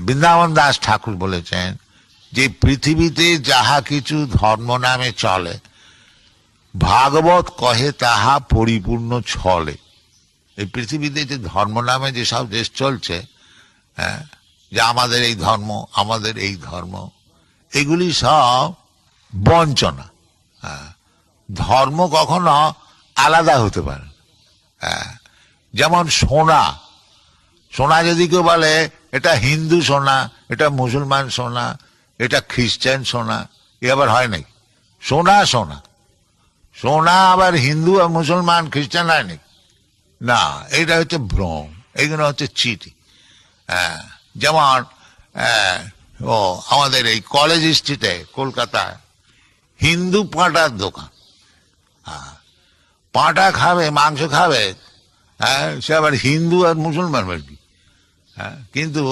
বৃন্দাবন দাস ঠাকুর বলেছেন যে পৃথিবীতে যাহা কিছু ধর্ম নামে চলে, ভাগবত কহে তাহা পরিপূর্ণ ছলে। এই পৃথিবীতে যে ধর্ম নামে যেসব দেশ চলছে, যে আমাদের এই ধর্ম, আমাদের এই ধর্ম, এগুলি সব বঞ্চনা। ধর্ম কখনো আলাদা হতে পারে। যেমন সোনা, সোনা যদি কেউ বলে এটা হিন্দু সোনা, এটা মুসলমান সোনা, এটা খ্রিস্টান সোনা, এ আবার হয় নাকি? সোনা সোনা, সোনা আবার হিন্দু আর মুসলমান খ্রিস্টান হয় নাকি? না, এটা হচ্ছে ভ্রম, এগুলো হচ্ছে চিঠি। যেমন আমাদের এই কলেজ স্ট্রিটে কলকাতায় হিন্দু পাঁটার দোকান। পাঁটা খাবে, মাংস খাবে, সে আবার হিন্দু আর মুসলমান আর কি। কিন্তু